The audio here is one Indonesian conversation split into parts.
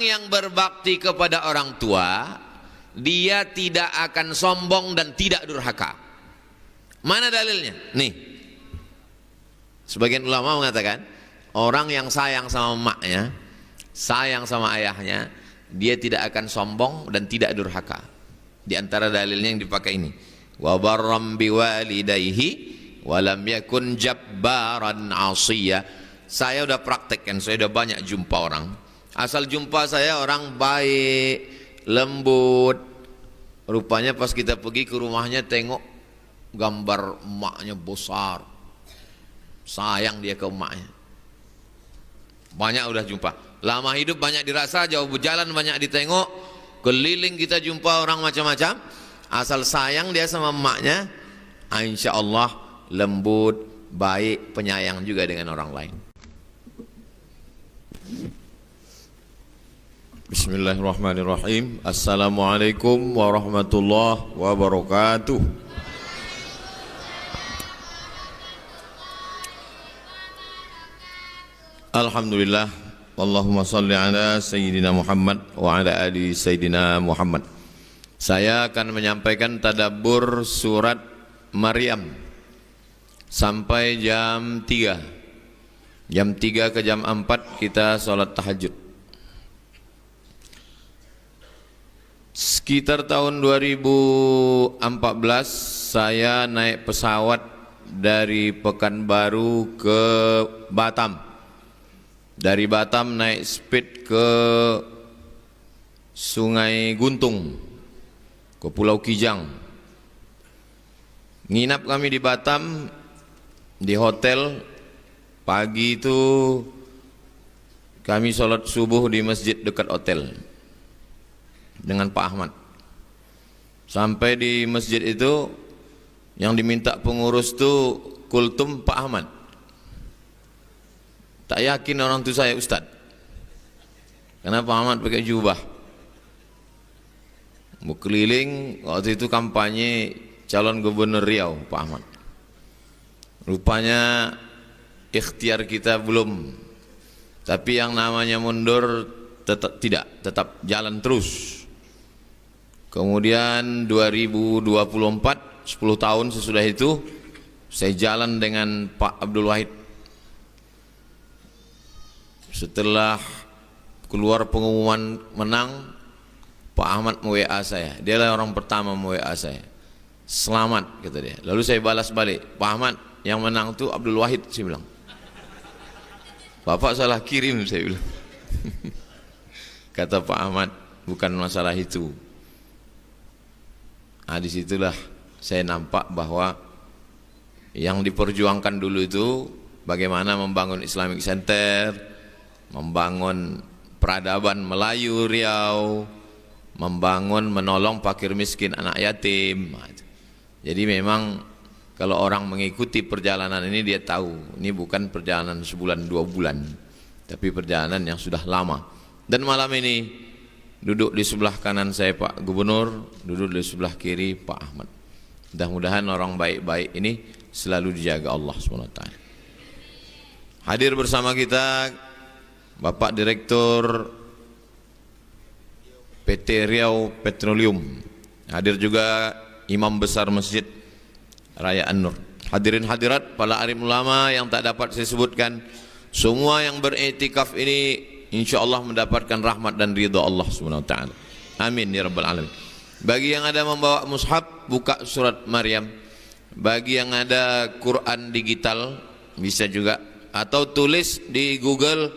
orang yang berbakti kepada orang tua, dia tidak akan sombong dan tidak durhaka. Mana dalilnya? Nih, sebagian ulama mengatakan orang yang sayang sama emaknya, sayang sama ayahnya, dia tidak akan sombong dan tidak durhaka. Di antara dalilnya yang dipakai ini, wa barram biwalidayhi wa lam yakun jabbaran 'asiyya. Saya udah praktekkan, saya udah banyak jumpa orang. Asal jumpa saya orang baik, lembut. Rupanya pas kita pergi ke rumahnya tengok gambar emaknya besar. Sayang dia ke emaknya. Banyak udah jumpa. Lama hidup banyak dirasa, jauh berjalan banyak ditengok. Keliling kita jumpa orang macam-macam. Asal sayang dia sama emaknya, insya Allah lembut, baik, penyayang juga dengan orang lain. Bismillahirrahmanirrahim. Assalamualaikum warahmatullahi wabarakatuh. Alhamdulillah, Allahumma salli ala Sayyidina Muhammad wa ala ali Sayyidina Muhammad. Saya akan menyampaikan tadabbur surat Maryam sampai jam 3. Jam 3 ke jam 4 kita sholat tahajud. Sekitar tahun 2014 saya naik pesawat dari Pekanbaru ke Batam. Dari Batam naik speed ke Sungai Guntung, ke Pulau Kijang. Nginap kami di Batam di hotel. Pagi itu kami sholat subuh di masjid dekat hotel dengan Pak Ahmad. Sampai di masjid itu yang diminta pengurus itu kultum Pak Ahmad. Tak yakin orang itu saya ustad, karena Pak Ahmad pakai jubah. Mau keliling, waktu itu kampanye calon gubernur Riau Pak Ahmad. Rupanya ikhtiar kita belum, tapi yang namanya mundur tetap tidak, tetap jalan terus. Kemudian 2024, 10 tahun sesudah itu, saya jalan dengan Pak Abdul Wahid. Setelah keluar pengumuman menang, Pak Ahmad WA saya. Dia lah orang pertama WA saya. Selamat, kata dia. Lalu saya balas balik, Pak Ahmad, yang menang itu Abdul Wahid, saya bilang. Bapak salah kirim, saya bilang. Kata Pak Ahmad, bukan masalah itu. Nah, disitulah saya nampak bahwa yang diperjuangkan dulu itu bagaimana membangun Islamic Center, membangun peradaban Melayu Riau, membangun menolong fakir miskin, anak yatim. Jadi memang kalau orang mengikuti perjalanan ini dia tahu ini bukan perjalanan sebulan 2 bulan, tapi perjalanan yang sudah lama. Dan malam ini duduk di sebelah kanan saya Pak Gubernur, duduk di sebelah kiri Pak Ahmad. Mudah-mudahan orang baik-baik ini selalu dijaga Allah SWT. Hadir bersama kita Bapak Direktur PT Riau Petroleum. Hadir juga Imam Besar Masjid Raya An-Nur. Hadirin hadirat, para alim ulama yang tak dapat saya sebutkan, semua yang beriktikaf ini insyaallah mendapatkan rahmat dan ridha Allah Subhanahu wa taala. Amin ya rabbal alamin. Bagi yang ada membawa mushaf, buka surat Maryam. Bagi yang ada Quran digital bisa juga, atau tulis di Google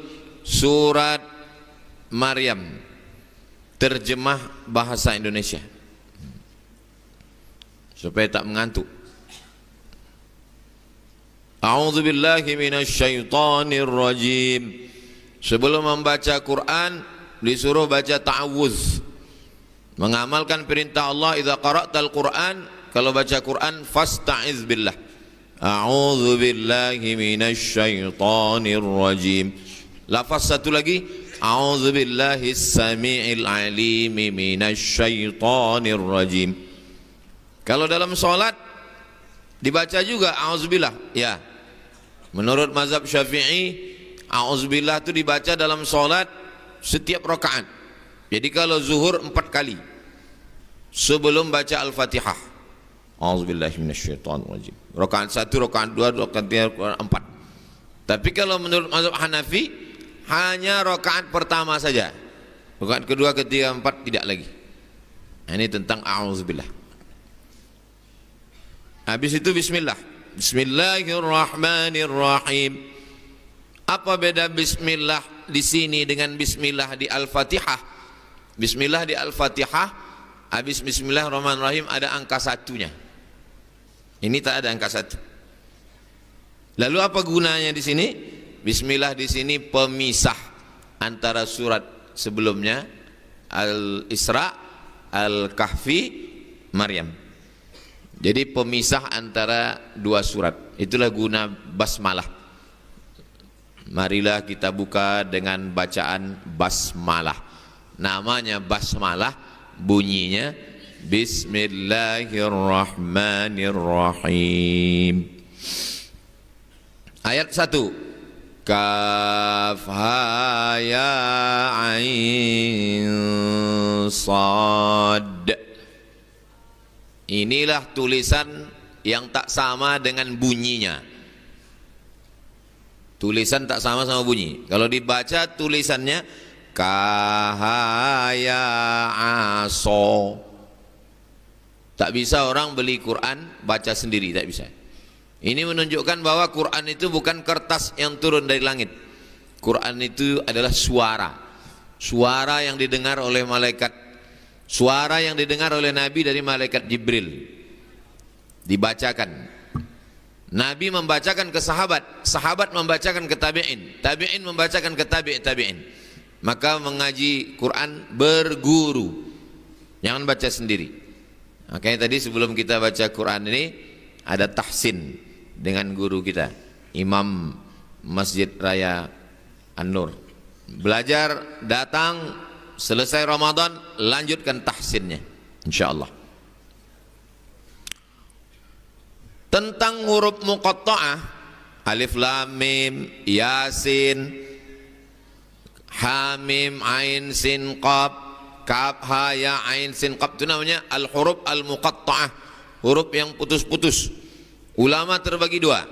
surat Maryam terjemah bahasa Indonesia supaya tak mengantuk. A'udzubillahi minasyaitonir rajim. Sebelum membaca Quran disuruh baca ta'awuz, mengamalkan perintah Allah. Idza qara'tal Quran, kalau baca Quran fasta'iz billah. A'udzubillahi minasyaitonir rajim. Lafaz satu lagi, a'udzubillahis samii'il 'aliim minasyaitonir rajim. Kalau dalam salat dibaca juga a'udzubillah, ya. Menurut mazhab Syafi'i, a'udzubillah itu dibaca dalam salat setiap rakaat. Jadi kalau zuhur 4 kali sebelum baca Al-Fatihah. A'udzubillahi minasyaitonirrajim. Rakaat 1, rakaat 2, rakaat 3, rakaat 4. Tapi kalau menurut mazhab Hanafi hanya rakaat pertama saja. Rakaat kedua, ketiga, 4 tidak lagi. Nah, ini tentang a'udzubillah. Habis itu bismillah. Bismillahirrahmanirrahim. Apa beda bismillah di sini dengan bismillah di Al-Fatihah? Bismillah di Al-Fatihah, habis bismillahirrahmanirrahim ada angka satunya. Ini tak ada angka satu. Lalu apa gunanya di sini? Bismillah di sini pemisah antara surat sebelumnya, Al-Isra, Al-Kahfi, Maryam. Jadi pemisah antara dua surat. Itulah guna basmalah. Marilah kita buka dengan bacaan basmalah. Namanya basmalah, bunyinya Bismillahirrahmanirrahim. Ayat 1. Kaf ha ya ain sad. Inilah tulisan yang tak sama dengan bunyinya. Tulisan tak sama bunyi. Kalau dibaca tulisannya kahaya aso. Tak bisa orang beli Quran baca sendiri, tak bisa. Ini menunjukkan bahwa Quran itu bukan kertas yang turun dari langit. Quran itu adalah suara. Suara yang didengar oleh malaikat. Suara yang didengar oleh Nabi dari malaikat Jibril. Dibacakan. Nabi membacakan ke sahabat, sahabat membacakan ke tabi'in, tabi'in membacakan ke tabi'in. Maka mengaji Quran berguru. Jangan baca sendiri. Makanya tadi sebelum kita baca Quran ini ada tahsin dengan guru kita, Imam Masjid Raya An-Nur. Belajar, datang, selesai Ramadan, lanjutkan tahsinnya, insyaallah. Tentang huruf muqatta'ah, alif lam mim, yasin, ha mim ain sin qaf, kaf ha ya ain sin qaf, itu namanya al-huruf al-muqatta'ah, huruf yang putus-putus. Ulama terbagi dua.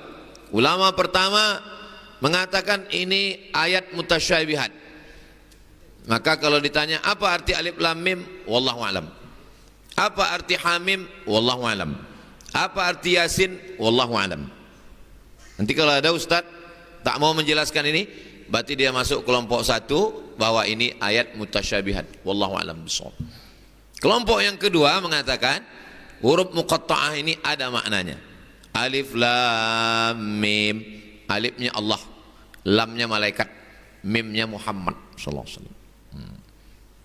Ulama pertama mengatakan ini ayat mutasyabihat. Maka kalau ditanya apa arti alif lam mim, wallahu alam. Apa arti hamim, wallahu alam. Apa arti yasin, wallahu alam. Nanti kalau ada ustaz tak mau menjelaskan ini, berarti dia masuk kelompok satu bahwa ini ayat mutasyabihat, wallahu alam bishawab. Kelompok yang kedua mengatakan huruf muqatta'ah ini ada maknanya. Alif lam mim, alifnya Allah, lamnya malaikat, mimnya Muhammad sallallahu alaihi wasallam.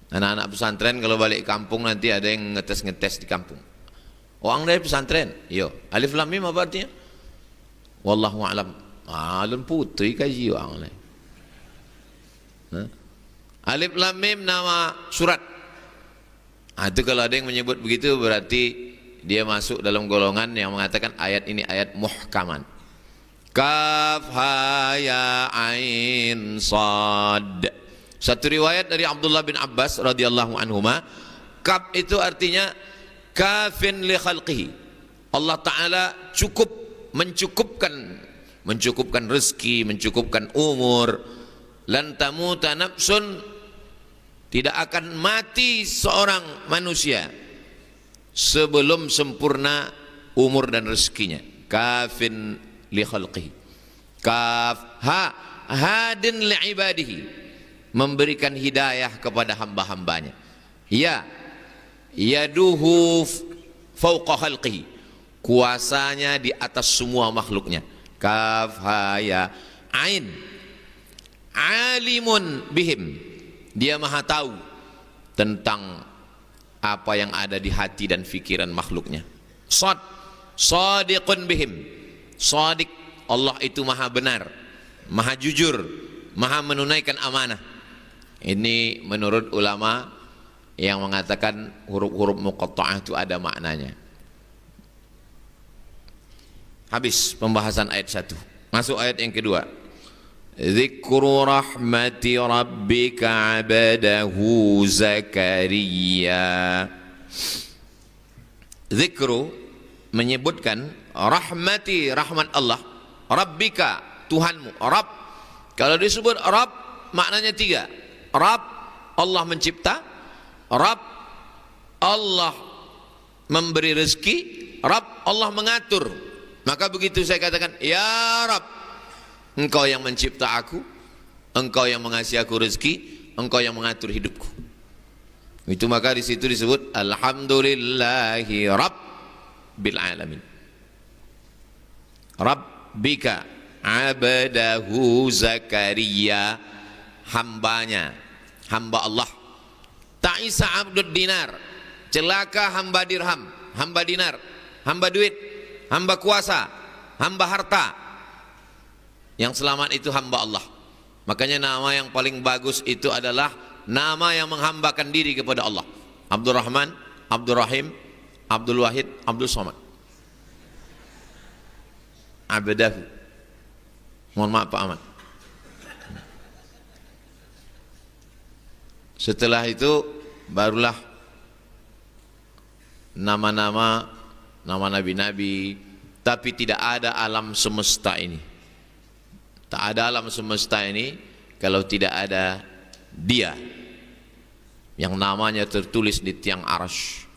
Anak-anak pesantren kalau balik kampung nanti ada yang ngetes-ngetes di kampung. Orang dari pesantren, yo, alif lam mim apa artinya? Wallahu a'lam. Alam putri kaji orang lain. Alif lam mim nama surat. Itu kalau ada yang menyebut begitu berarti dia masuk dalam golongan yang mengatakan ayat ini ayat muhkaman. Kaf ha ya ain sad. Satu riwayat dari Abdullah bin Abbas radhiyallahu anhuma, kaf itu artinya kafin li khalqihi. Allah Ta'ala mencukupkan rezeki, mencukupkan umur. Lan tamuta nafsun, tidak akan mati seorang manusia sebelum sempurna umur dan rezekinya. Kafin li khalqihi. Kaf ha hadin li ibadihi, memberikan hidayah kepada hamba-hambanya. Ya yaduhu fauqa khalqihi, kuasanya di atas semua makhluknya. Kaf ha ya ain, alimun bihim, dia maha tahu tentang apa yang ada di hati dan fikiran makhluknya. Sad, sadiqun bihim, sadik, Allah itu maha benar, maha jujur, maha menunaikan amanah. Ini menurut ulama yang mengatakan huruf-huruf muqatta'ah itu ada maknanya. Habis pembahasan ayat 1, masuk ayat yang kedua. Dzikru rahmati rabbika 'abdahu Zakaria. Zikru menyebutkan rahmati, rahmat Allah, rabbika, Tuhanmu. Rabb, kalau disebut Rabb maknanya tiga. Rabb, Allah mencipta. Rabb, Allah memberi rezeki. Rabb, Allah mengatur. Maka begitu saya katakan, ya Rabb, Engkau yang mencipta aku, Engkau yang mengasihi aku rezeki, Engkau yang mengatur hidupku. Itu maka di situ disebut alhamdulillahi rabbil alamin. Rabbika 'abdahu Zakaria, hambanya, hamba Allah. Ta'isa 'abdud dinar, celaka hamba dirham, hamba dinar, hamba duit, hamba kuasa, hamba harta. Yang selamat itu hamba Allah. Makanya nama yang paling bagus itu adalah nama yang menghambakan diri kepada Allah. Abdul Rahman, Abdul Rahim, Abdul Wahid, Abdul Somad. Abdahu. Mohon maaf Pak Ahmad. Setelah itu barulah nama-nama, nama nabi-nabi. Tapi tidak ada alam semesta ini. Tak ada alam semesta ini kalau tidak ada Dia yang namanya tertulis di tiang arsy.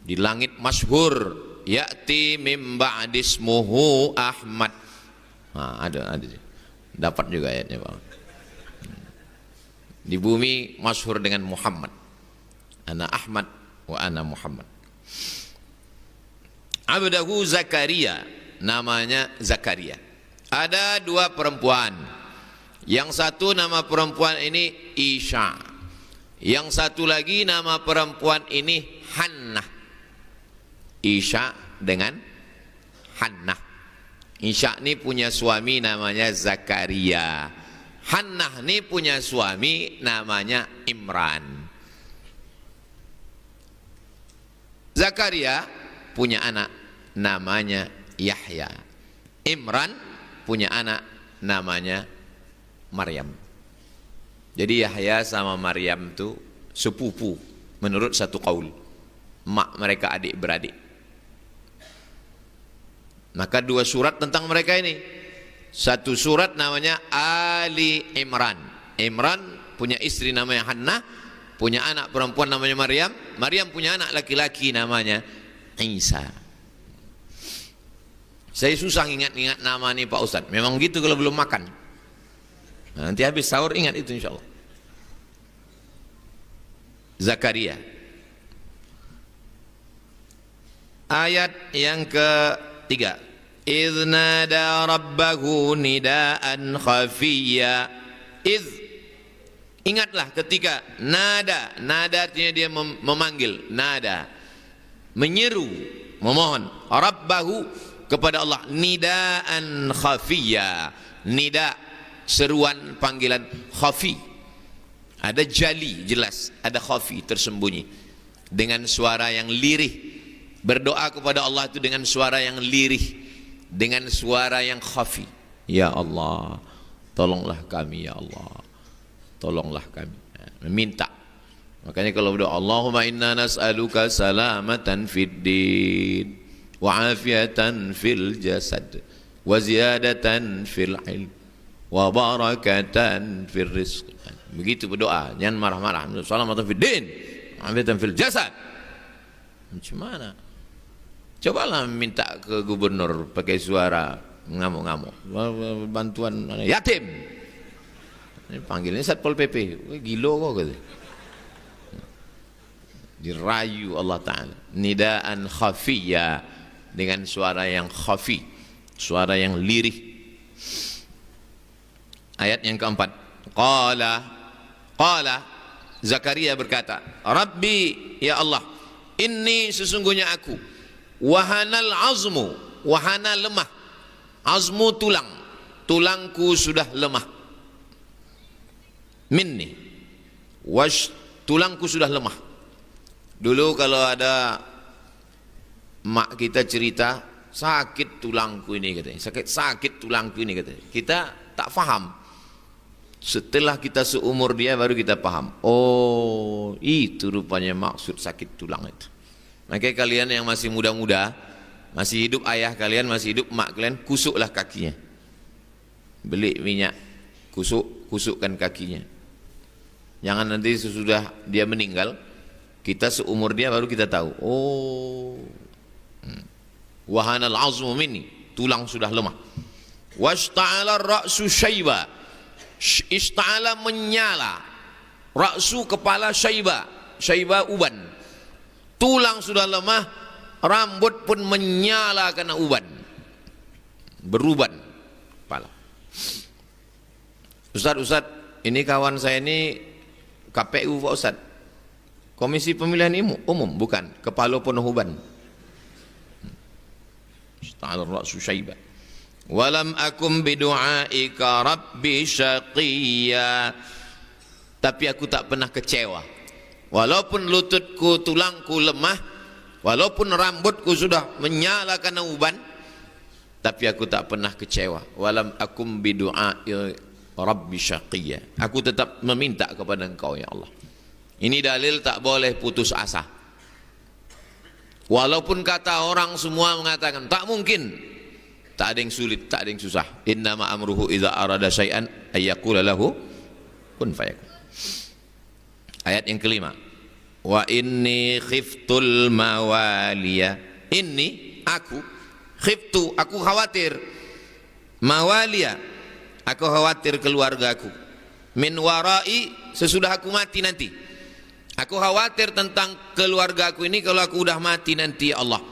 Di langit masyhur, ya'ti mim ba'dismuhu Ahmad. Nah, ada. Dapat juga ayatnya, Pak. Di bumi masyhur dengan Muhammad. Ana Ahmad wa ana Muhammad. Abdahu Zakaria, namanya Zakaria. Ada dua perempuan. Yang satu nama perempuan ini Isha. Yang satu lagi nama perempuan ini Hannah. Isha dengan Hannah. Isha ini punya suami namanya Zakaria. Hannah ini punya suami namanya Imran. Zakaria punya anak namanya Yahya. Imran punya anak namanya Maryam. Jadi Yahya sama Maryam itu sepupu menurut satu qaul. Mak mereka adik beradik. Maka dua surat tentang mereka ini. Satu surat namanya Ali Imran. Imran punya istri namanya Hannah, punya anak perempuan namanya Maryam. Maryam punya anak laki-laki namanya Isa. Saya susah ingat-ingat nama nih Pak Ustadz. Memang gitu kalau belum makan. Nah, nanti habis sahur ingat itu insya Allah. Zakaria. Ayat yang ketiga. Idh nada rabbahu nidaan khafiyya. Ingatlah ketika nada. Nada artinya dia memanggil. Nada. Menyeru. Memohon. Rabbahu kepada Allah, nidaan khafiyya. Nida, seruan panggilan khafi. Ada jali, jelas. Ada khafi, tersembunyi. Dengan suara yang lirih. Berdoa kepada Allah itu dengan suara yang lirih. Dengan suara yang khafi. Ya Allah, tolonglah kami ya Allah. Tolonglah kami. Meminta. Makanya kalau berdoa, Allahumma inna nas'aluka salamatan fid din wa afiyatan fil jasad wa ziyadatan fil ilm wa barakatan fil rizq. Begitu berdoa, jangan marah-marah. Salamatan fid din, afiyatan fil jasad. Macam mana? Cobalah minta ke gubernur pakai suara ngamuk-ngamuk. Bantuan yatim. Ini panggilnya Satpol PP. Gilo kok gitu. Dirayu Allah Ta'ala. Nidaan khafiyya. Dengan suara yang khafi, suara yang lirih. Ayat yang keempat. Qala Zakaria berkata, Rabbi ya Allah, inni sesungguhnya aku, wahanal azmu, wahana lemah, azmu tulang, tulangku sudah lemah. Minni, tulangku sudah lemah. Dulu kalau ada mak kita cerita sakit tulangku ini katanya, sakit tulangku ini katanya, kita tak faham. Setelah kita seumur dia baru kita paham. Oh, itu rupanya maksud sakit tulang itu. Makanya kalian yang masih muda-muda, masih hidup ayah kalian, masih hidup mak kalian, kusuklah kakinya. Beli minyak, kusukkan kakinya. Jangan nanti sesudah dia meninggal, kita seumur dia baru kita tahu. Oh, wahanal azmu minni, tulang sudah lemah. Washta'ala ra'su syaiba, ista'ala menyala, ra'su kepala syaiba, syaiba uban, tulang sudah lemah, rambut pun menyala karena uban, beruban kepala. Ustaz, ini kawan saya ini KPU Pak Ustaz, Komisi Pemilihan Umum, bukan, kepala penuh uban. Ista'ala ra'su syaiba. Walam akum bidu'aika rabbi syaqiyya, tapi aku tak pernah kecewa walaupun lututku, tulangku lemah, walaupun rambutku sudah menyala karena uban, tapi aku tak pernah kecewa. Walam akum bidu'aika rabbi syaqiyya, aku tetap meminta kepada Engkau ya Allah. Ini dalil tak boleh putus asa, walaupun kata orang semua mengatakan tak mungkin. Tak ada yang sulit, tak ada yang susah. Innama amruhu idza arada syai'an ayyaqula lahu kun fayakun. Ayat yang kelima. Wa inni khiftul mawaliya. Inni, aku, khiftu, aku khawatir. Mawaliya, aku khawatir keluargaku. Min warai, sesudah aku mati nanti. Aku khawatir tentang keluargaku ini kalau aku udah mati nanti ya Allah.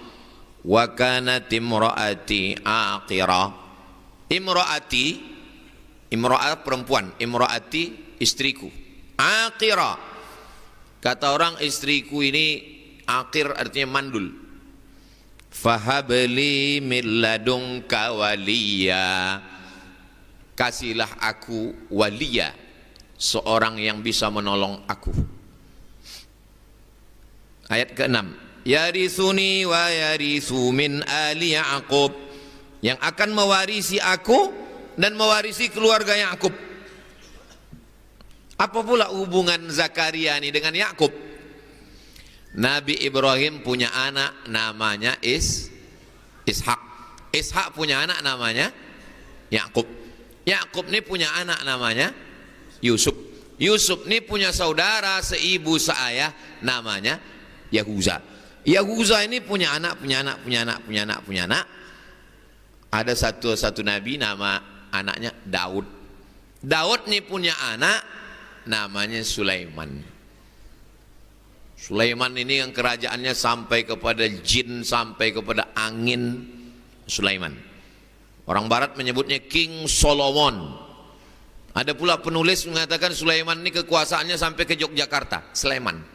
Wa kanat imraati aqira. Imra'at perempuan, imraati istriku. Aqira, kata orang istriku ini aqir artinya mandul. Fahabli min ladunka waliya, kasihlah aku waliya, seorang yang bisa menolong aku. Ayat ke-6, yarithuni wa yarithu min ali Ya'qub, yang akan mewarisi aku dan mewarisi keluarga Ya'qub. Apa pula hubungan Zakaria ini dengan Ya'qub? Nabi Ibrahim punya anak namanya Ishak. Ishak punya anak namanya Ya'qub. Ya'qub ini punya anak namanya Yusuf. Yusuf ini punya saudara seibu seayah namanya Yahuza. Yahuza ini punya anak. Ada satu nabi nama anaknya Daud. Daud ini punya anak namanya Sulaiman. Sulaiman ini yang kerajaannya sampai kepada jin, sampai kepada angin. Sulaiman. Orang barat menyebutnya King Solomon. Ada pula penulis mengatakan Sulaiman ini kekuasaannya sampai ke Yogyakarta, Sleman.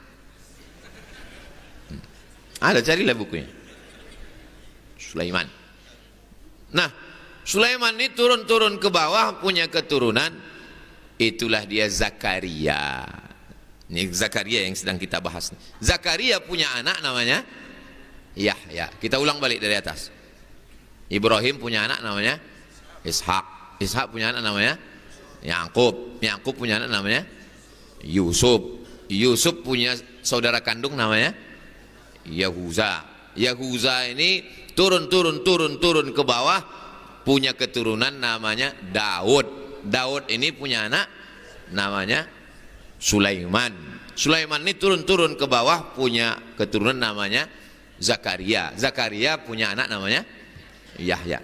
Ada, carilah bukunya. Sulaiman. Nah, Sulaiman ini turun-turun ke bawah punya keturunan. Itulah dia Zakaria. Ini Zakaria yang sedang kita bahas. Zakaria punya anak namanya Yahya. Kita ulang balik dari atas. Ibrahim punya anak namanya Ishak. Ishak punya anak namanya Ya'qub. Ya'qub punya anak namanya Yusuf. Yusuf punya saudara kandung namanya Yahuza. Yahuza ini turun ke bawah punya keturunan namanya Daud. Daud ini punya anak namanya Sulaiman. Sulaiman ini turun ke bawah punya keturunan namanya Zakaria. Zakaria punya anak namanya Yahya.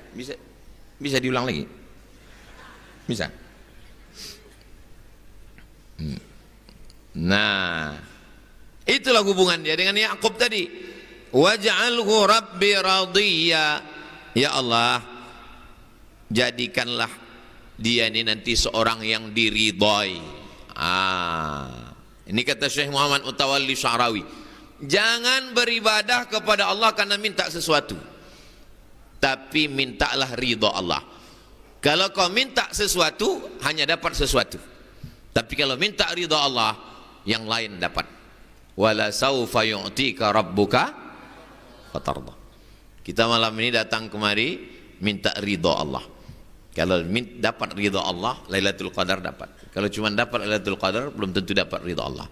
Bisa diulang lagi? Bisa. Nah, itulah hubungan dia dengan Ya'qub tadi. Waj'alhu rabbi radiyya. Ya Allah, jadikanlah dia ini nanti seorang yang diridhai. Ini kata Syekh Muhammad Mutawalli Sya'rawi. Jangan beribadah kepada Allah karena minta sesuatu, tapi mintalah ridha Allah. Kalau kau minta sesuatu hanya dapat sesuatu, tapi kalau minta ridha Allah yang lain dapat. Wala saufa yu'tika rabbuka fatarda. Kita malam ini datang kemari minta ridha Allah. Kalau dapat ridha Allah, Lailatul Qadar dapat. Kalau cuma dapat Lailatul Qadar, belum tentu dapat ridha Allah.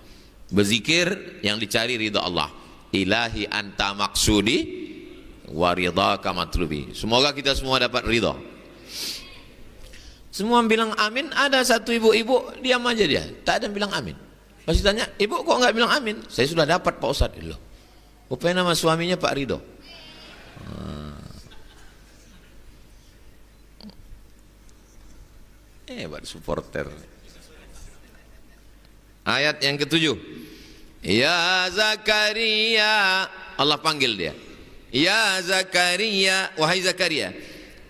Berzikir yang dicari ridha Allah. Ilahi anta maksudi wa ridhaka matlubi. Semoga kita semua dapat ridha. Semua bilang amin. Ada satu ibu-ibu diam aja dia, tak ada yang bilang amin. Pas ditanya, ibu kok nggak bilang amin? Saya sudah dapat Pak Ustadz. Loh, rupanya nama suaminya Pak Ridho. Hebat supporter. Ayat yang ketujuh. Ya Zakaria, Allah panggil dia. Ya Zakaria, wahai Zakaria,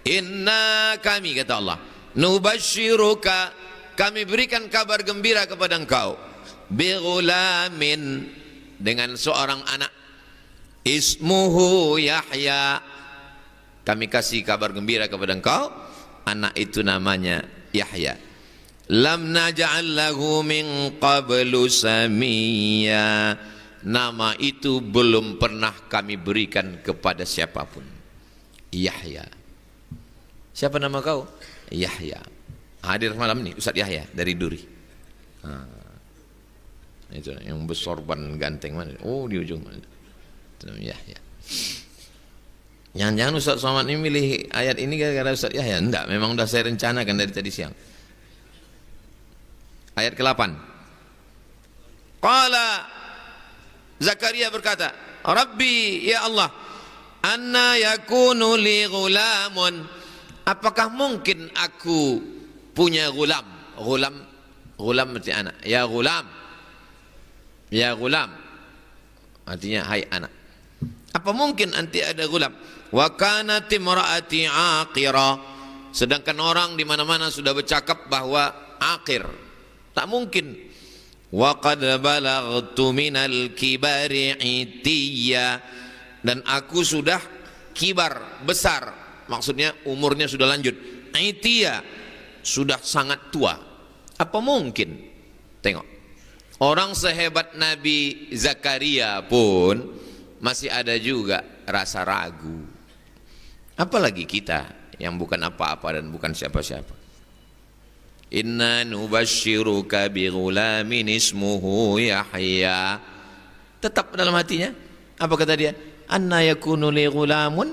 inna kami, kata Allah, nubashiruka, kami berikan kabar gembira kepada engkau, bighulamin, dengan seorang anak, ismuhu Yahya, kami kasih kabar gembira kepada engkau, anak itu namanya Yahya. Lam naj'al lahu min qablu samiyya, nama itu belum pernah kami berikan kepada siapapun. Yahya. Siapa nama kau? Yahya. Hadir malam ini Ustaz Yahya dari Duri. Itu yang bersorban ganteng mana? Oh, di ujung mana? Itu namanya Yahya. Jangan-jangan Ustaz Somad ini milih ayat ini gara-gara Ustaz Yahya? Enggak, memang sudah saya rencanakan dari tadi siang. Ayat ke-8. Qala, Zakaria berkata, Rabbi, ya Allah, anna yakunu li ghulamun, apakah mungkin aku punya gulam? Gulam berarti anak. Ya gulam, ya gulam, artinya hai anak. Apa mungkin nanti ada gulam? Wa kanat imraati aqira, sedangkan orang di mana-mana sudah bercakap bahwa aqir, tak mungkin. Wa qad balaghtu minal kibari itiya, dan aku sudah kibar, besar, maksudnya umurnya sudah lanjut. Itiya, sudah sangat tua. Apa mungkin? Tengok, orang sehebat Nabi Zakaria pun masih ada juga rasa ragu, apalagi kita yang bukan apa-apa dan bukan siapa-siapa. Inna nubashiruka bighulamin ismuhu Yahya. Tetap dalam hatinya, apa kata dia? Anna yakunu li ghulamun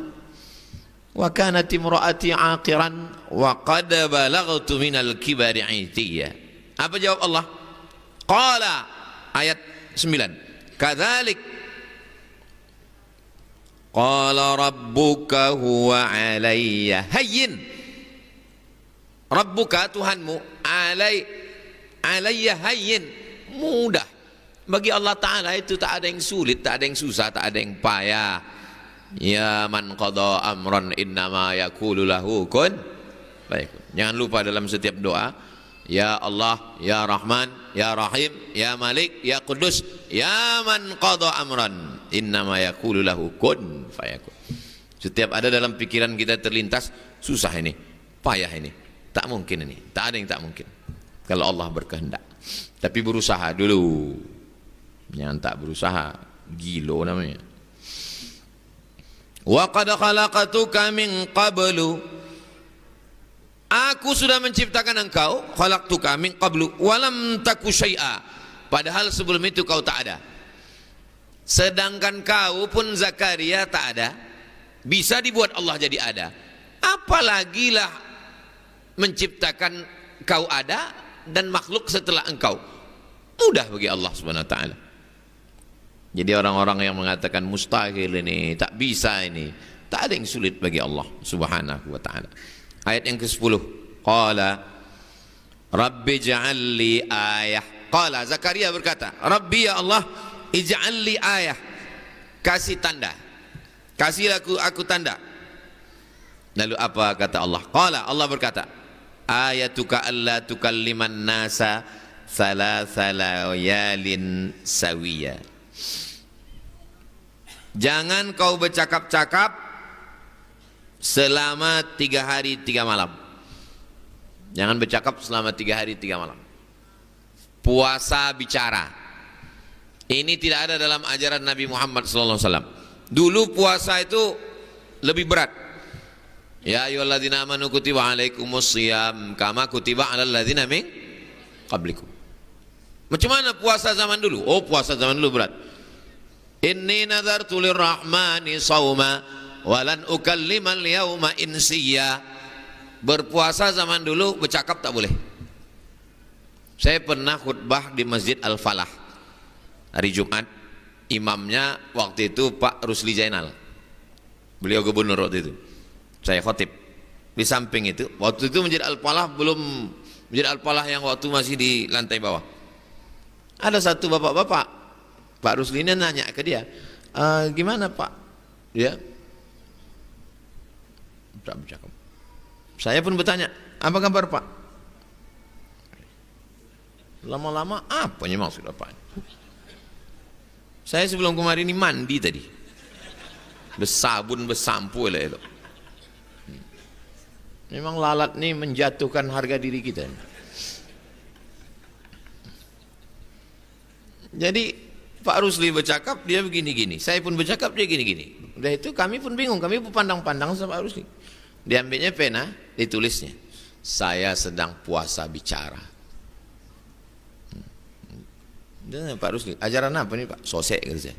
wa kanat imraati aqiran wa qad balaghtu minal kibari itiya. Apa jawab Allah? Qala, ayat 9, kadzalik qala rabbuka huwa alayya hayyin. Rabbuka, Tuhanmu, alayya hayyin, mudah. Bagi Allah Ta'ala itu tak ada yang sulit, tak ada yang susah, tak ada yang payah. Ya man qada amran innama yaqulu lahu kun fayakun. Jangan lupa dalam setiap doa, ya Allah, ya Rahman, ya Rahim, ya Malik, ya Qudus, ya man qada amran innama yaqulu lahu kun fayakun. Setiap ada dalam pikiran kita terlintas, susah ini, payah ini, tak mungkin ini, tak ada yang tak mungkin kalau Allah berkehendak. Tapi berusaha dulu. Yang tak berusaha gilo namanya. Wa qad khalaqtuka min qablu, aku sudah menciptakan engkau, khalaqtuka min qablu walam taku syai'a, padahal sebelum itu kau tak ada. Sedangkan kau pun Zakaria tak ada, bisa dibuat Allah jadi ada, apalagilah menciptakan kau ada dan makhluk setelah engkau. Mudah bagi Allah Subhanahu wa taala. Jadi orang-orang yang mengatakan mustahil ini, tak bisa ini, tak ada yang sulit bagi Allah Subhanahu wa taala. Ayat yang ke-10. Qala Rabbi ij'al li ayah. Qala, Zakaria berkata, Rabbi, ya Allah, ij'al li ayah, kasih tanda, kasih aku tanda. Lalu apa kata Allah? Qala, Allah berkata, ayatuka alla tukalliman nasa thalatha layalin sawiya. Jangan kau bercakap-cakap selama 3 hari 3 malam. Jangan bercakap selama 3 hari 3 malam. Puasa bicara. Ini tidak ada dalam ajaran Nabi Muhammad SAW. Dulu puasa itu lebih berat. Ya ayyuhalladzina amanu kutiba alaikumusiyam kama kutiba alal ladzina min qablikum. Macam mana puasa zaman dulu? Oh, puasa zaman dulu berat. Inni nadzartu lirrahmani shauma walan ukallimal yauma insiya. Berpuasa zaman dulu bercakap tak boleh. Saya pernah khutbah di Masjid Al-Falah hari Jumat. Imamnya waktu itu Pak Rusli Zainal. Beliau gubernur waktu itu. Saya khotib. Di samping itu, waktu itu Masjid Al-Falah belum Masjid Al-Falah yang waktu masih di lantai bawah. Ada satu bapak-bapak, Pak Rusli ini nanya ke dia, gimana Pak? Dia tak bercakap. Saya pun bertanya, apa kabar Pak? Lama-lama apanya maksud apa? Saya sebelum kemarin ini mandi tadi, bersabun bersampu lah itu. Memang lalat nih menjatuhkan harga diri kita. Jadi Pak Rusli bercakap dia begini-gini, saya pun bercakap dia gini-gini. Udah itu kami pun bingung, kami pun pandang-pandang sama Pak Rusli. Diambilnya pena, ditulisnya, saya sedang puasa bicara. Dan Pak Rusli, ajaran apa nih Pak? Sosek kata saya.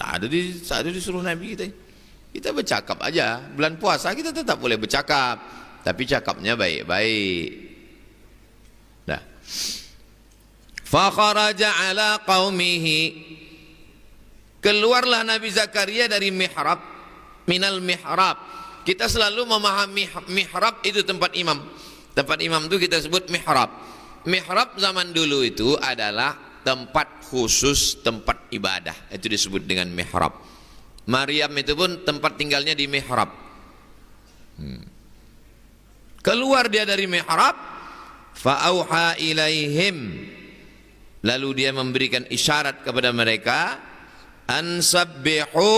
Tak ada disuruh Nabi kita. Kita bercakap aja. Bulan puasa kita tetap boleh bercakap, tapi cakapnya baik-baik. Dah. Fa kharaja ala qaumihi. Keluarlah Nabi Zakaria dari mihrab, minal mihrab. Kita selalu memahami mihrab itu tempat imam. Tempat imam itu kita sebut mihrab. Mihrab zaman dulu itu adalah tempat khusus, tempat ibadah. Itu disebut dengan mihrab. Maryam itu pun tempat tinggalnya di mihrab. Keluar dia dari mihrab, fa'auha ilaihim. Lalu dia memberikan isyarat kepada mereka, ansabbihu,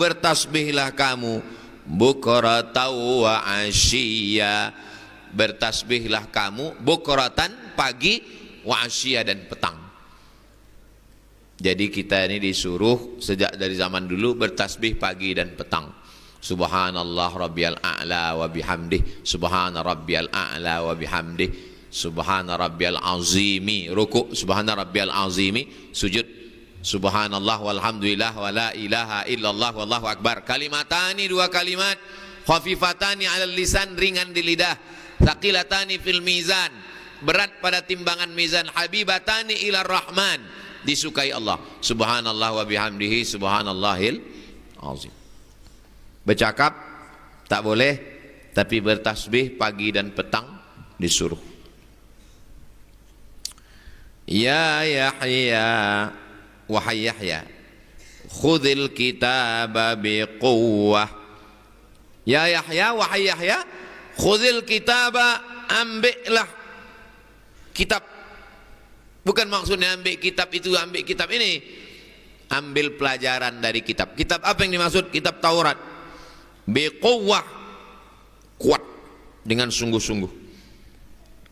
bertasbihlah kamu, bukratan wa asyiya, bertasbihlah kamu bukratan, pagi, wa asyiya, dan petang. Jadi kita ini disuruh sejak dari zaman dulu bertasbih pagi dan petang. Subhanallah rabbiyal a'la wa bihamdih, subhana rabbiyal a'la wa bihamdih, subhana rabbiyal azimi, ruku' subhana rabbiyal azimi, sujud subhanallah walhamdulillah wa la ilaha illallah wallahu akbar. Kalimatani, dua kalimat, khafifatani 'alal lisan, ringan di lidah, thaqilatani fil mizan, berat pada timbangan mizan, habibatani ilar rahman, disukai Allah. Subhanallah wa bihamdihi subhanallahil azim. Bercakap tak boleh, tapi bertasbih pagi dan petang disuruh. Ya Yahya, wahai Yahya, khudhil kitaba biquwwah. Ya Yahya, wahai Yahya, khudhil kitaba, ambillah kitab. Bukan maksudnya ambil kitab itu, ambil kitab ini, ambil pelajaran dari kitab. Kitab apa yang dimaksud? Kitab Taurat. Biquwwah, kuat, dengan sungguh-sungguh.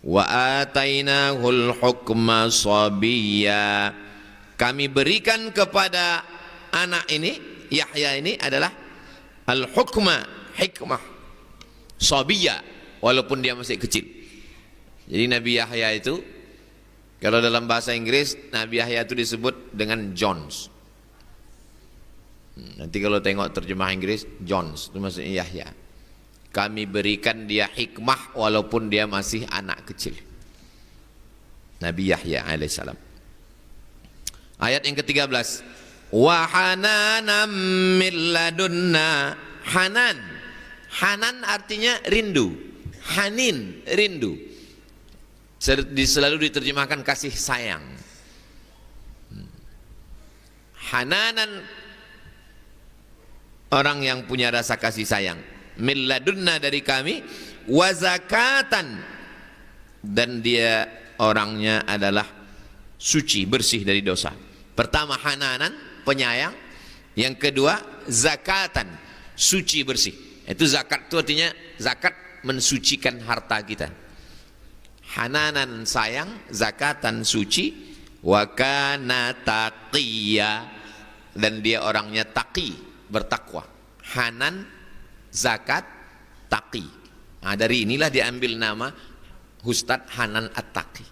Wa atainahul hukma sabiyya, kami berikan kepada anak ini, Yahya ini adalah al-hukma, hikmah, sabiyya, walaupun dia masih kecil. Jadi Nabi Yahya itu, kalau dalam bahasa Inggris, Nabi Yahya itu disebut dengan Jones. Nanti kalau tengok terjemah Inggris, Jones itu maksudnya Yahya. Kami berikan dia hikmah walaupun dia masih anak kecil. Nabi Yahya alaihissalam. Ayat yang ke-13. Wa hananam min ladunna. Hanan. Hanan artinya rindu. Hanin, rindu. Selalu diterjemahkan kasih sayang. Hananan, orang yang punya rasa kasih sayang. Min ladunna, dari kami. Wa zakatan, dan dia orangnya adalah suci, bersih dari dosa. Pertama hananan, penyayang. Yang kedua zakatan, suci, bersih. Itu zakat itu artinya zakat mensucikan harta kita. Hananan, sayang, zakatan, suci, wa kana taqiyya, dan dia orangnya taqi, bertakwa. Hanan, zakat, taqi. Nah, dari inilah diambil nama Ustadz Hanan At-Taqi.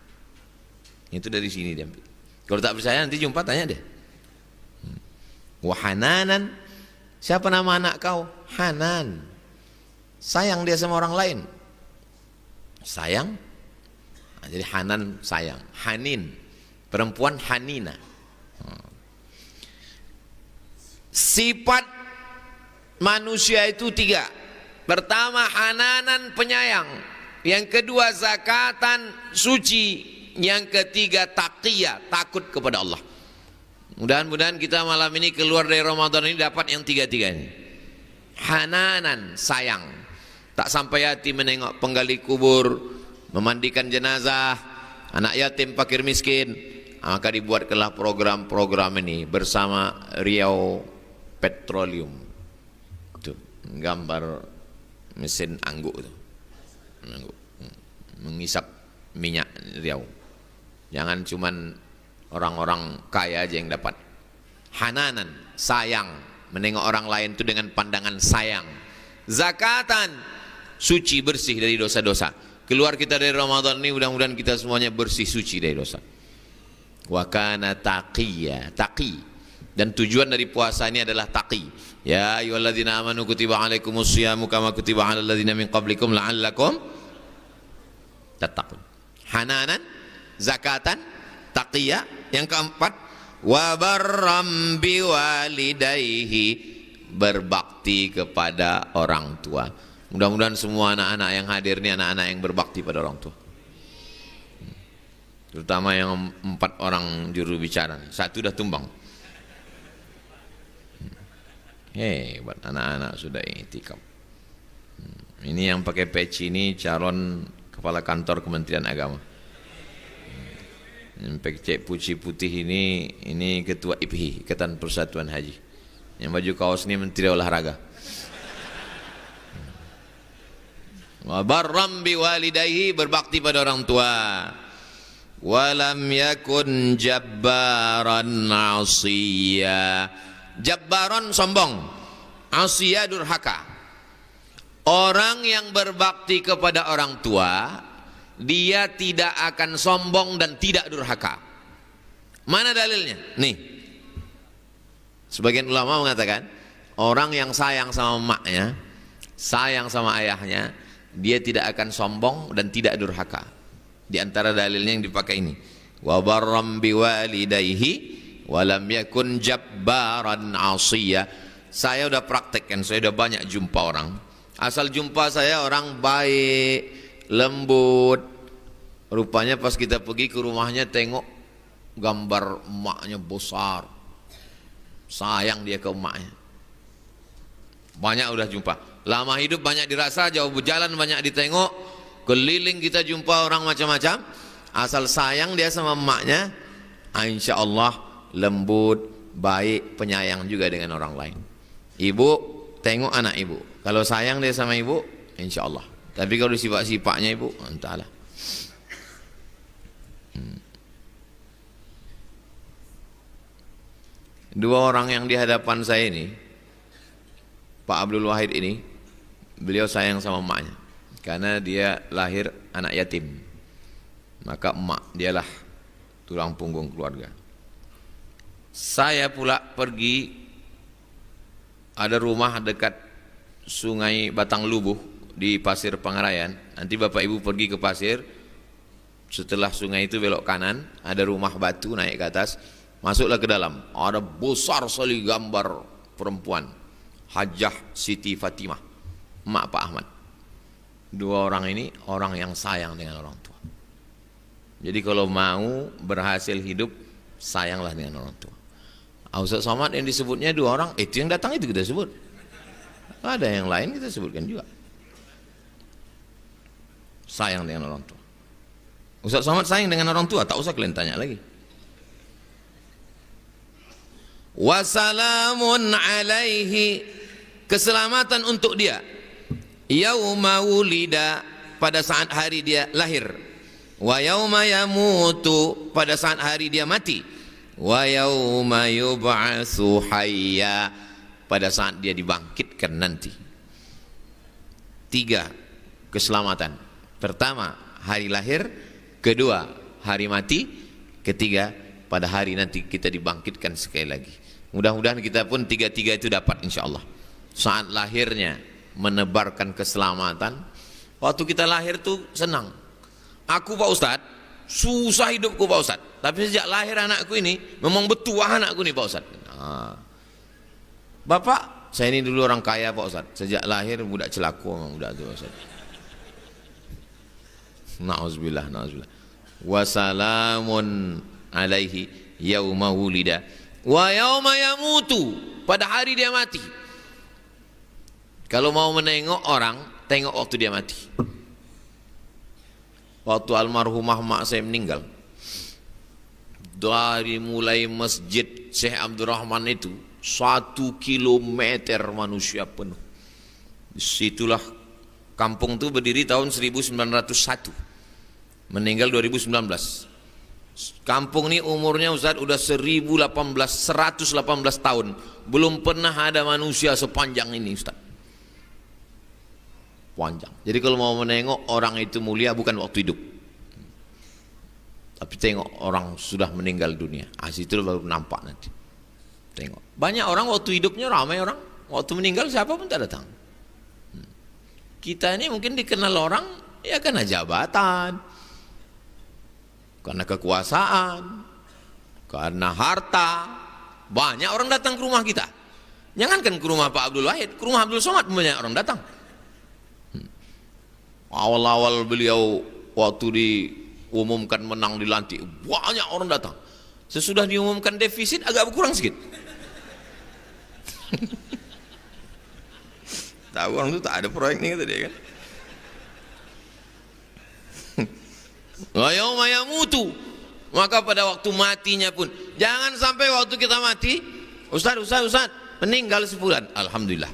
Itu dari sini diambil. Kalau tak percaya nanti jumpa tanya deh. Wahananan, siapa nama anak kau? Hanan. Sayang dia sama orang lain. Sayang. Nah, jadi Hanan sayang. Hanin, perempuan Hanina. Sifat manusia itu 3. Pertama Hananan, penyayang. Yang kedua zakatan, suci. Yang ketiga taqiyah, takut kepada Allah. Mudah-mudahan kita malam ini keluar dari Ramadan ini dapat yang 3 ini. Hananan, sayang. Tak sampai hati menengok penggali kubur, memandikan jenazah, anak yatim, fakir miskin. Maka dibuatkanlah program-program ini bersama Riau Petroleum. Itu gambar mesin angguk itu. Mengisap minyak Riau. Jangan cuman orang-orang kaya aja yang dapat. Hananan, sayang, menengok orang lain itu dengan pandangan sayang. Zakatan, suci, bersih dari dosa-dosa. Keluar kita dari Ramadan ini mudah-mudahan kita semuanya bersih, suci dari dosa. Wa kana taqiyya, taqi. Dan tujuan dari puasa ini adalah taqi. Ya ayyuhalladzina amanu kutiba alaikumus syiyamu kama kutiba alal ladzina min qablikum la'allakum tattaqun. Hananan, zakatan, taqiyah. Yang keempat, wa barram biwalidayhi, berbakti kepada orang tua. Mudah-mudahan semua anak-anak yang hadir ini anak-anak yang berbakti pada orang tua. Terutama yang 4 orang juru bicara. 1 dah tumbang. Buat anak-anak sudah iktikaf. Ini yang pakai peci ini calon kepala kantor Kementerian Agama. Yang pakai putih putih ini ketua IPHI, Ikatan Persatuan Haji. Yang baju kaos ini Menteri Olahraga. Wa barram biwalidayhi, berbakti pada orang tua. Walam yakun jabbaran asiya. Jabbaran, sombong. Asiya, durhaka. Orang yang berbakti kepada orang tua, dia tidak akan sombong dan tidak durhaka. Mana dalilnya? Nih, sebagian ulama mengatakan orang yang sayang sama emaknya, sayang sama ayahnya, dia tidak akan sombong dan tidak durhaka. Di antara dalilnya yang dipakai ini, wa barram biwalidayhi wa lam yakun jabbaran asiya. Saya udah praktekkan, saya udah banyak jumpa orang. Asal jumpa saya orang baik, lembut. Rupanya pas kita pergi ke rumahnya tengok gambar emaknya besar. Sayang dia ke emaknya. Banyak udah jumpa. Lama hidup banyak dirasa, jauh berjalan banyak ditengok. Keliling kita jumpa orang macam-macam. Asal sayang dia sama emaknya, insya Allah lembut, baik, penyayang juga dengan orang lain. Ibu tengok anak ibu. Kalau sayang dia sama ibu, insya Allah. Tapi kalau sifat-sifatnya ibu, entahlah. Dua orang yang di hadapan saya ini, Pak Abdul Wahid ini, beliau sayang sama emaknya karena dia lahir anak yatim. Maka emak dialah tulang punggung keluarga. Saya pula pergi, ada rumah dekat Sungai Batang Lubuh di Pasir Pangarayan. Nanti Bapak Ibu pergi ke pasir, setelah sungai itu belok kanan, ada rumah batu naik ke atas, masuklah ke dalam. Ada besar sekali gambar perempuan, Hajjah Siti Fatimah, emak Pak Ahmad. Dua orang ini orang yang sayang dengan orang tua. Jadi kalau mau berhasil hidup, sayanglah dengan orang tua. Ustaz Somad yang disebutnya dua orang, itu yang datang itu kita sebut. Ada yang lain kita sebutkan juga. Sayang dengan orang tua. Ustaz Somad sayang dengan orang tua, tak usah kalian tanya lagi. Wassalamun alaihi, keselamatan untuk dia. Yauma wulida, pada saat hari dia lahir. Wa yauma yamutu, pada saat hari dia mati. Wa yauma yub'atsu hayya, pada saat dia dibangkitkan nanti. 3 keselamatan. Pertama, hari lahir. Kedua, hari mati. Ketiga, pada hari nanti kita dibangkitkan sekali lagi. Mudah-mudahan kita pun 3-3 itu dapat insya Allah. Saat lahirnya menebarkan keselamatan. Waktu kita lahir tuh senang. Aku Pak Ustadz, susah hidupku Pak Ustadz. Tapi sejak lahir anakku ini, memang betuah anakku nih Pak Ustadz. Bapak, saya ini dulu orang kaya Pak Ustadz. Sejak lahir budak celaku memang budak itu Pak Ustadz. Na'udzubillah, na'udzubillah. Wassalamun alaihi yauma wulida wa yauma yamutu, pada hari dia mati. Kalau mau menengok orang, tengok waktu dia mati. Waktu almarhumah mak saya meninggal, dari mulai masjid Syekh Abdurrahman itu 1 kilometer manusia penuh. Disitulah kampung itu berdiri tahun 1901, meninggal 2019. Kampung ini umurnya Ustaz udah 118 tahun, belum pernah ada manusia sepanjang ini Ustaz. Panjang. Jadi kalau mau menengok orang itu mulia bukan waktu hidup, tapi tengok orang sudah meninggal dunia. Situ baru nampak nanti. Tengok. Banyak orang waktu hidupnya ramai orang, waktu meninggal siapa pun tak datang. Kita ini mungkin dikenal orang ya karena jabatan, karena kekuasaan, karena harta. Banyak orang datang ke rumah kita. Jangankan ke rumah Pak Abdul Wahid, ke rumah Abdul Somad banyak orang datang. Awal-awal beliau waktu diumumkan menang dilantik, banyak orang datang. Sesudah diumumkan defisit agak berkurang sedikit. Tahu orang itu tak ada proyeknya tadi kan. Wa yauma yamutu, maka pada waktu matinya pun jangan sampai waktu kita mati Ustaz meninggal sebulan, alhamdulillah.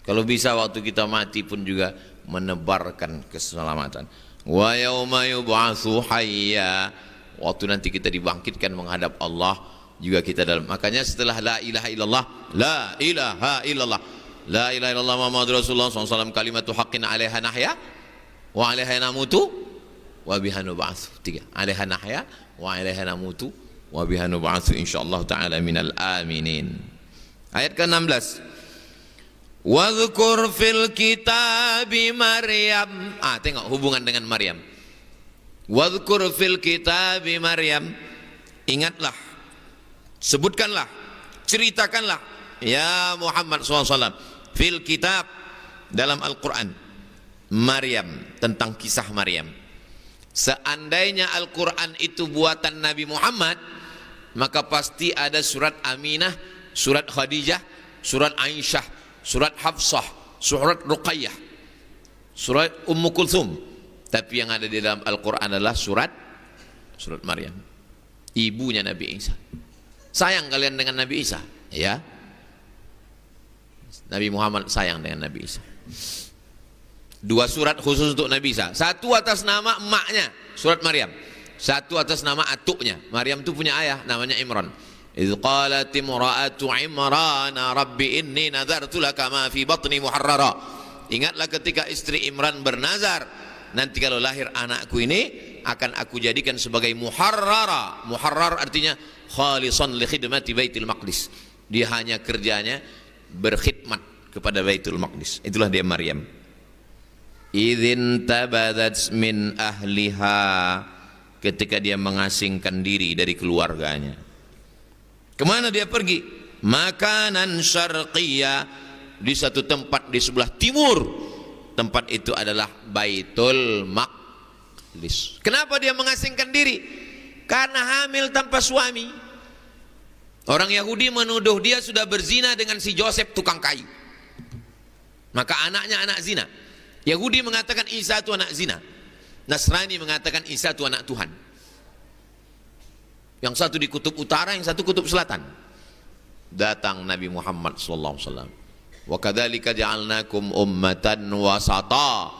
Kalau bisa waktu kita mati pun juga menebarkan keselamatan. Wa yauma yub'atsu hayya, waktu nanti kita dibangkitkan menghadap Allah juga kita dalam. Makanya setelah la ilaha illallah, la ilaha illallah, la ilaha illallah Muhammadur Rasulullah SAW, kalimatu haqqin 'alaiha nahya wa 'alaiha namutu wa biha nub'atsu. 3, 'alaiha nahya wa 'alaiha namutu wa biha nub'atsu insyaallah taala minal aminin. Ayat ke-16, wadhkur fil kitabi Maryam. Tengok hubungan dengan Maryam. Wadhkur fil kitabi Maryam, ingatlah, sebutkanlah, ceritakanlah ya Muhammad SAW fil kitab, dalam Al-Quran, Maryam, tentang kisah Maryam. Seandainya Al-Quran itu buatan Nabi Muhammad, maka pasti ada surat Aminah, surat Khadijah, surat Aisyah, surat Hafsah, surat Ruqayyah, surat Ummu Kulthum. Tapi yang ada di dalam Al-Quran adalah surat Maryam, ibunya Nabi Isa. Sayang kalian dengan Nabi Isa? Ya, Nabi Muhammad sayang dengan Nabi Isa. 2 surat khusus untuk Nabi Isa. Satu atas nama emaknya, surat Maryam. Satu atas nama atuknya. Maryam itu punya ayah namanya Imran. Idz qalat imra'atu Imran rabbi inni nadartu laka ma fi batni muharrara. Ingatlah ketika istri Imran bernazar, nanti kalau lahir anakku ini akan aku jadikan sebagai muharrara. Muharrar artinya khalisan li khidmati Baitul Maqdis. Dia hanya kerjanya berkhidmat kepada Baitul Maqdis. Itulah dia Maryam. Idzin tabadat min ahliha, ketika dia mengasingkan diri dari keluarganya. Kemana dia pergi? Makanan syarqiyah, di satu tempat di sebelah timur. Tempat itu adalah Baitul Maqdis. Kenapa dia mengasingkan diri? Karena hamil tanpa suami. Orang Yahudi menuduh dia sudah berzina dengan si Joseph tukang kayu. Maka anaknya anak zina. Yahudi mengatakan Isa itu anak zina. Nasrani mengatakan Isa itu anak Tuhan. Yang satu di kutub utara, yang satu kutub selatan. Datang Nabi Muhammad SAW. Wa kadzalika ja'alnakum ummatan wasata.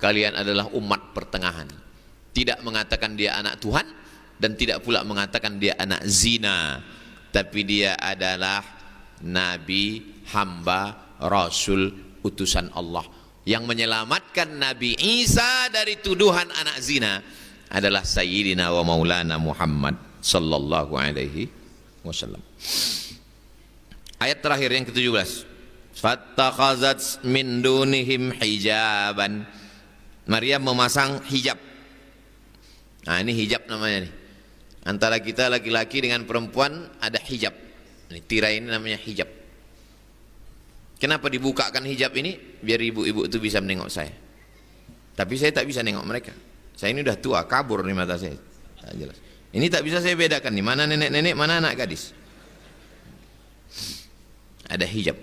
Kalian adalah umat pertengahan. Tidak mengatakan dia anak Tuhan dan tidak pula mengatakan dia anak zina. Tapi dia adalah nabi, hamba, rasul, utusan Allah. yang menyelamatkan Nabi Isa dari tuduhan anak zina adalah Sayyidina wa Maulana Muhammad sallallahu alaihi wasallam. Ayat terakhir yang ke-17. Fattakhazat min dunihim hijaban. Maryam memasang hijab. Nah, ini hijab namanya nih. Antara kita laki-laki dengan perempuan ada hijab. Ini tirai ini namanya hijab. Kenapa dibukakan hijab ini? Biar ibu-ibu itu bisa menengok saya. Tapi saya tak bisa nengok mereka. Saya ini udah tua, kabur nih mata saya. Tak jelas. Ini tak bisa saya bedakan nih, mana nenek-nenek, mana anak gadis. Ada hijab.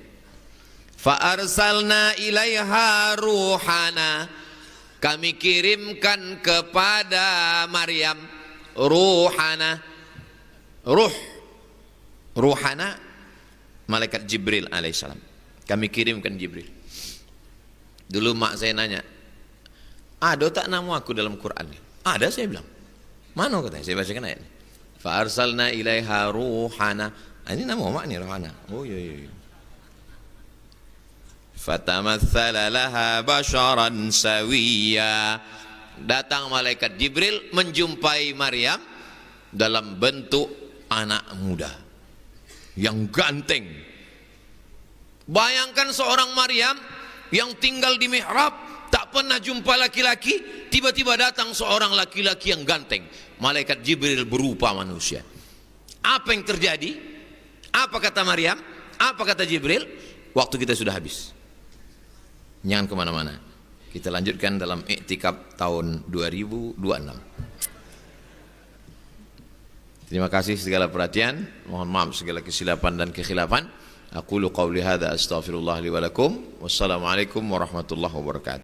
Fa arsalna ilaiha ruhana. Kami kirimkan kepada Maryam ruhana. Ruhana malaikat Jibril alaihissalam. Kami kirimkan Jibril. Dulu mak saya nanya, ada tak nama aku dalam Quran? Ada, saya bilang. Mana katanya? Saya bacakan ayat. Fa arsalna ilaiha ruhana. Ini nama mak ni, ruhana. Oh iya. Fatamatsala laha basharan sawiya. Datang malaikat Jibril menjumpai Maryam dalam bentuk anak muda yang ganteng. Bayangkan seorang Maryam yang tinggal di mihrab, tak pernah jumpa laki-laki, tiba-tiba datang seorang laki-laki yang ganteng. Malaikat Jibril berupa manusia. Apa yang terjadi? Apa kata Maryam? Apa kata Jibril? Waktu kita sudah habis. Jangan kemana-mana. Kita lanjutkan dalam iktikaf tahun 2026. Terima kasih segala perhatian. Mohon maaf segala kesilapan dan kekhilafan. Aqulu qawli hadza astaghfirullah li wa lakum. Wassalamualaikum warahmatullahi wabarakatuh.